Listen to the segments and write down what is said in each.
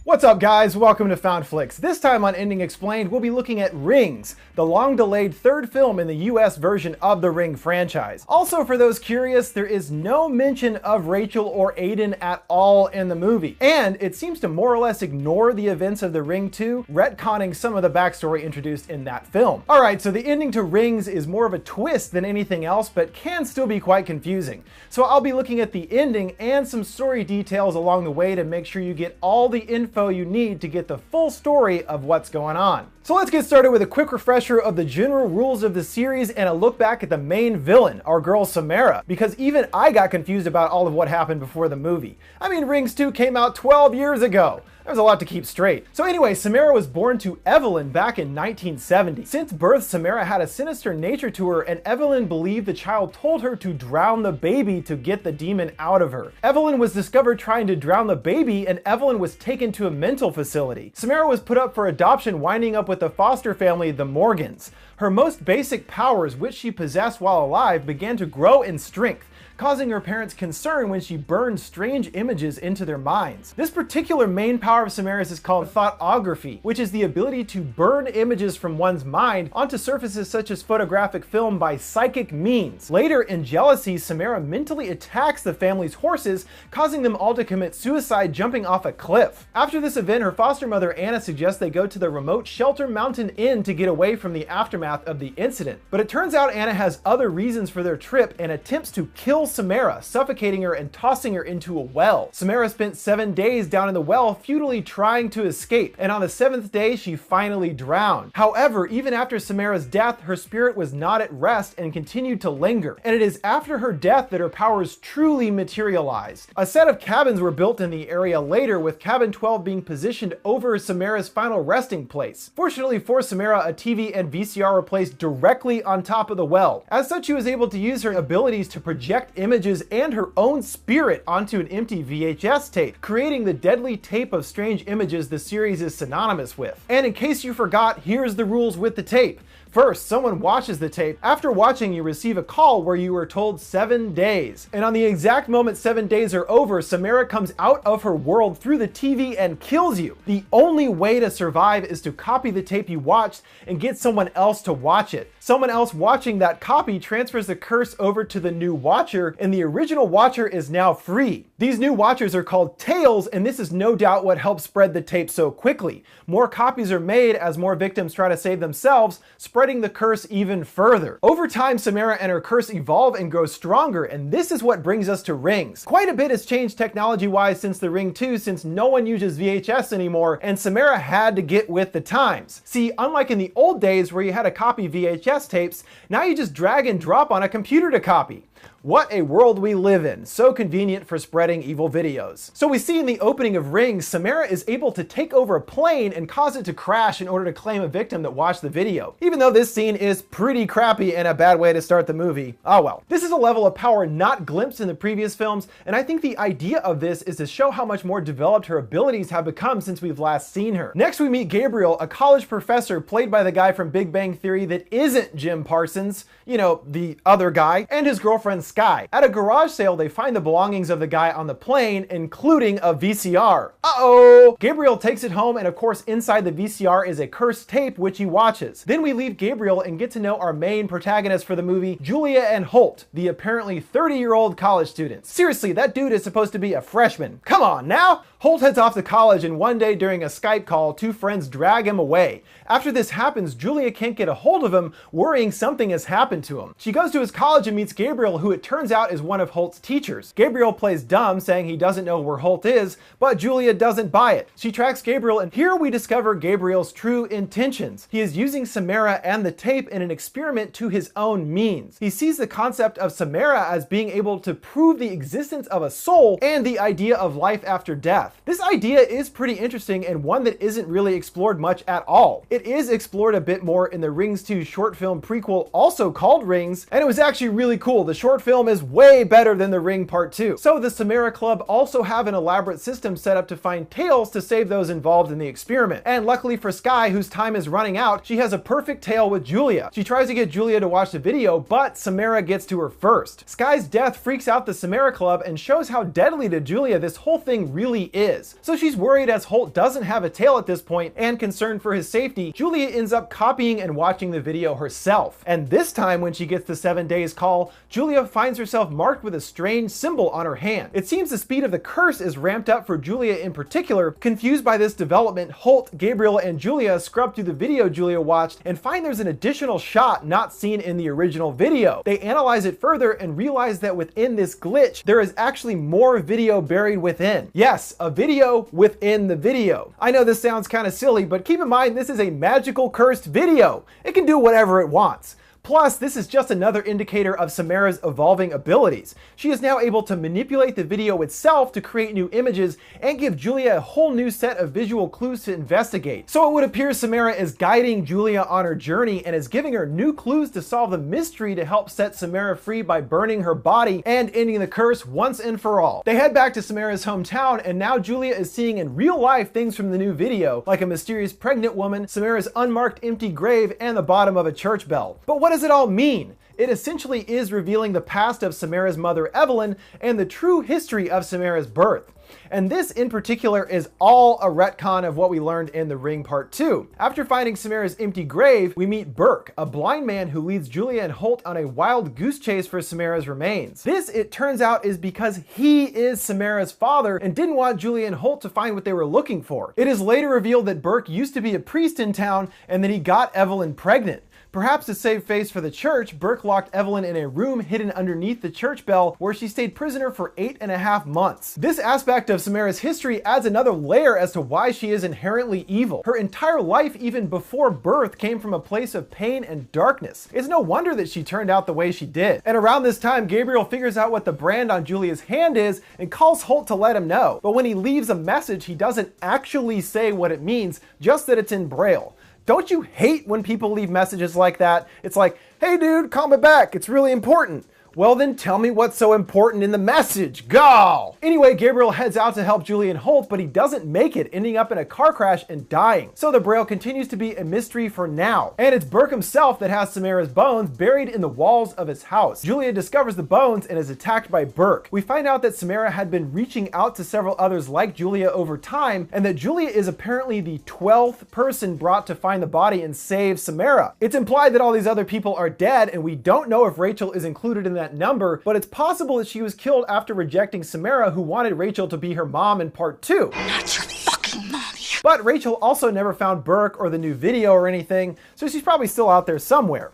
What's up guys, welcome to Found Flicks. This time on Ending Explained, we'll be looking at Rings, the long-delayed third film in the US version of the Ring franchise. Also, for those curious, there is no mention of Rachel or Aiden at all in the movie. And it seems to more or less ignore the events of The Ring 2, retconning some of the backstory introduced in that film. Alright, so the ending to Rings is more of a twist than anything else, but can still be quite confusing. So I'll be looking at the ending and some story details along the way to make sure you get all the info you need to get the full story of what's going on. So let's get started with a quick refresher of the general rules of the series and a look back at the main villain, our girl Samara, because even I got confused about all of what happened before the movie. I mean, Rings 2 came out 12 years ago. There's a lot to keep straight. So anyway, Samara was born to Evelyn back in 1970. Since birth, Samara had a sinister nature to her, and Evelyn believed the child told her to drown the baby to get the demon out of her. Evelyn was discovered trying to drown the baby, and Evelyn was taken to a mental facility. Samara was put up for adoption, winding up with the foster family, the Morgans. Her most basic powers, which she possessed while alive, began to grow in strength, causing her parents concern when she burned strange images into their minds. This particular main power of Samara's is called thoughtography, which is the ability to burn images from one's mind onto surfaces such as photographic film by psychic means. Later, in jealousy, Samara mentally attacks the family's horses, causing them all to commit suicide jumping off a cliff. After this event, her foster mother Anna suggests they go to the remote Shelter Mountain Inn to get away from the aftermath of the incident. But it turns out Anna has other reasons for their trip and attempts to kill Samara, suffocating her and tossing her into a well. Samara spent 7 days down in the well, futilely trying to escape, and on the 7th day, she finally drowned. However, even after Samara's death, her spirit was not at rest and continued to linger, and it is after her death that her powers truly materialized. A set of cabins were built in the area later, with cabin 12 being positioned over Samara's final resting place. Fortunately for Samara, a TV and VCR were placed directly on top of the well. As such, she was able to use her abilities to project images and her own spirit onto an empty VHS tape, creating the deadly tape of strange images the series is synonymous with. And in case you forgot, here's the rules with the tape. First, someone watches the tape. After watching, you receive a call where you are told 7 days. And on the exact moment 7 days are over, Samara comes out of her world through the TV and kills you. The only way to survive is to copy the tape you watched and get someone else to watch it. Someone else watching that copy transfers the curse over to the new watcher, and the original watcher is now free. These new watchers are called tails, and this is no doubt what helps spread the tape so quickly. More copies are made as more victims try to save themselves, spreading the curse even further. Over time, Samara and her curse evolve and grow stronger, and this is what brings us to Rings. Quite a bit has changed technology-wise since The Ring 2, since no one uses VHS anymore, and Samara had to get with the times. See, unlike in the old days where you had to copy VHS tapes, now you just drag and drop on a computer to copy. What a world we live in, so convenient for spreading evil videos. So we see in the opening of Rings, Samara is able to take over a plane and cause it to crash in order to claim a victim that watched the video. Even though this scene is pretty crappy and a bad way to start the movie, oh well. This is a level of power not glimpsed in the previous films, and I think the idea of this is to show how much more developed her abilities have become since we've last seen her. Next we meet Gabriel, a college professor played by the guy from Big Bang Theory that isn't Jim Parsons, you know, the other guy, and his girlfriend Sky. At a garage sale, they find the belongings of the guy on the plane, including a VCR. Uh-oh! Gabriel takes it home, and of course inside the VCR is a cursed tape which he watches. Then we leave Gabriel and get to know our main protagonists for the movie, Julia and Holt, the apparently 30-year-old college students. Seriously, that dude is supposed to be a freshman. Come on now! Holt heads off to college, and one day during a Skype call, two friends drag him away. After this happens, Julia can't get a hold of him, worrying something has happened to him. She goes to his college and meets Gabriel, who it turns out is one of Holt's teachers. Gabriel plays dumb, saying he doesn't know where Holt is, but Julia doesn't buy it. She tracks Gabriel, and here we discover Gabriel's true intentions. He is using Samara and the tape in an experiment to his own means. He sees the concept of Samara as being able to prove the existence of a soul and the idea of life after death. This idea is pretty interesting and one that isn't really explored much at all. It is explored a bit more in the Rings 2 short film prequel, also called Rings, and it was actually really cool. The short film is way better than The Ring Part 2. So the Samara Club also have an elaborate system set up to find tails to save those involved in the experiment. And luckily for Skye, whose time is running out, she has a perfect tale with Julia. She tries to get Julia to watch the video, but Samara gets to her first. Skye's death freaks out the Samara Club and shows how deadly to Julia this whole thing really is. So she's worried as Holt doesn't have a tail at this point, and concerned for his safety, Julia ends up copying and watching the video herself. And this time when she gets the 7 days call, Julia finds herself marked with a strange symbol on her hand. It seems the speed of the curse is ramped up for Julia in particular. Confused by this development, Holt, Gabriel, and Julia scrub through the video Julia watched and find there's an additional shot not seen in the original video. They analyze it further and realize that within this glitch, there is actually more video buried within. Yes, a video within the video. I know this sounds kind of silly, but keep in mind this is a magical cursed video. It can do whatever it wants. Plus, this is just another indicator of Samara's evolving abilities. She is now able to manipulate the video itself to create new images and give Julia a whole new set of visual clues to investigate. So it would appear Samara is guiding Julia on her journey and is giving her new clues to solve the mystery to help set Samara free by burning her body and ending the curse once and for all. They head back to Samara's hometown, and now Julia is seeing in real life things from the new video, like a mysterious pregnant woman, Samara's unmarked empty grave, and the bottom of a church bell. But what does it all mean? It essentially is revealing the past of Samara's mother Evelyn and the true history of Samara's birth. And this in particular is all a retcon of what we learned in The Ring Part 2. After finding Samara's empty grave, we meet Burke, a blind man who leads Julia and Holt on a wild goose chase for Samara's remains. This, it turns out, is because he is Samara's father and didn't want Julia and Holt to find what they were looking for. It is later revealed that Burke used to be a priest in town and that he got Evelyn pregnant. Perhaps to save face for the church, Burke locked Evelyn in a room hidden underneath the church bell where she stayed prisoner for 8.5 months. This aspect of Samara's history adds another layer as to why she is inherently evil. Her entire life, even before birth, came from a place of pain and darkness. It's no wonder that she turned out the way she did. And around this time, Gabriel figures out what the brand on Julia's hand is and calls Holt to let him know. But when he leaves a message, he doesn't actually say what it means, just that it's in Braille. Don't you hate when people leave messages like that? It's like, hey dude, call me back, it's really important. Well then tell me what's so important in the message, go! Anyway, Gabriel heads out to help Julia and Holt, but he doesn't make it, ending up in a car crash and dying. So the Braille continues to be a mystery for now. And it's Burke himself that has Samara's bones buried in the walls of his house. Julia discovers the bones and is attacked by Burke. We find out that Samara had been reaching out to several others like Julia over time, and that Julia is apparently the 12th person brought to find the body and save Samara. It's implied that all these other people are dead, and we don't know if Rachel is included in that number, but it's possible that she was killed after rejecting Samara, who wanted Rachel to be her mom in Part 2. Not your fucking mommy. But Rachel also never found Burke or the new video or anything, so she's probably still out there somewhere.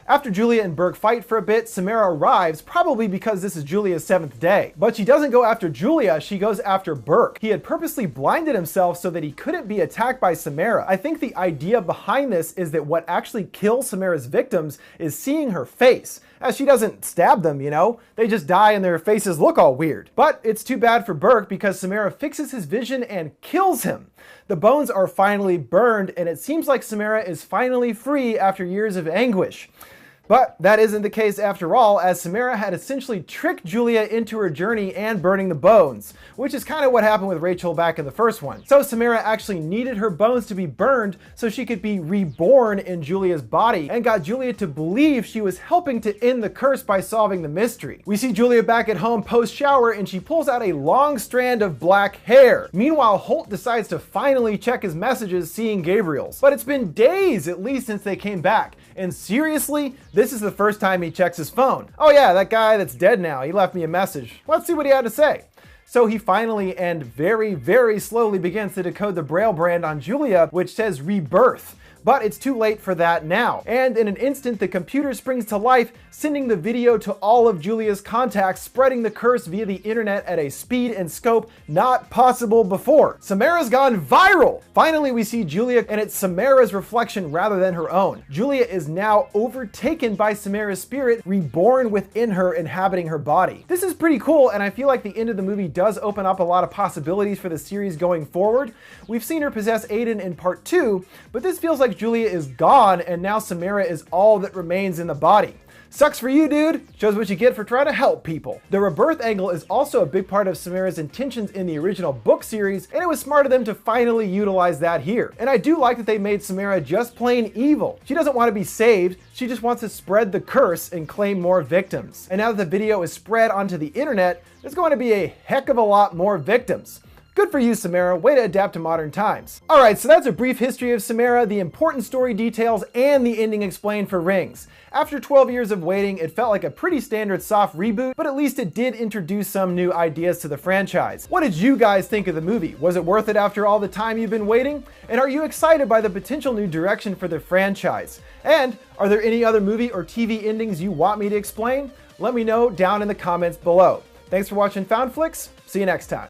After Julia and Burke fight for a bit, Samara arrives, probably because this is Julia's 7th day. But she doesn't go after Julia, she goes after Burke. He had purposely blinded himself so that he couldn't be attacked by Samara. I think the idea behind this is that what actually kills Samara's victims is seeing her face, as she doesn't stab them, you know? They just die and their faces look all weird. But it's too bad for Burke because Samara fixes his vision and kills him. The bones are finally burned, and it seems like Samara is finally free after years of anguish. But that isn't the case after all, as Samara had essentially tricked Julia into her journey and burning the bones, which is kind of what happened with Rachel back in the first one. So Samara actually needed her bones to be burned so she could be reborn in Julia's body, and got Julia to believe she was helping to end the curse by solving the mystery. We see Julia back at home post-shower, and she pulls out a long strand of black hair. Meanwhile, Holt decides to finally check his messages, seeing Gabriel's. But it's been days at least since they came back, and seriously, this is the first time he checks his phone. Oh yeah, that guy that's dead now, he left me a message. Let's see what he had to say. So he finally and very, very slowly begins to decode the Braille brand on Julia, which says rebirth. But it's too late for that now. And in an instant, the computer springs to life, sending the video to all of Julia's contacts, spreading the curse via the internet at a speed and scope not possible before. Samara's gone viral! Finally, we see Julia, and it's Samara's reflection rather than her own. Julia is now overtaken by Samara's spirit, reborn within her, inhabiting her body. This is pretty cool, and I feel like the end of the movie does open up a lot of possibilities for the series going forward. We've seen her possess Aiden in Part 2, but this feels like Julia is gone, and now Samara is all that remains in the body. Sucks for you, dude. Shows what you get for trying to help people. The rebirth angle is also a big part of Samara's intentions in the original book series, and it was smart of them to finally utilize that here. And I do like that they made Samara just plain evil. She doesn't want to be saved, she just wants to spread the curse and claim more victims. And now that the video is spread onto the internet, there's going to be a heck of a lot more victims. Good for you, Samara. Way to adapt to modern times. Alright, so that's a brief history of Samara, the important story details, and the ending explained for Rings. After 12 years of waiting, it felt like a pretty standard soft reboot, but at least it did introduce some new ideas to the franchise. What did you guys think of the movie? Was it worth it after all the time you've been waiting? And are you excited by the potential new direction for the franchise? And are there any other movie or TV endings you want me to explain? Let me know down in the comments below. Thanks for watching Found Flicks. See you next time.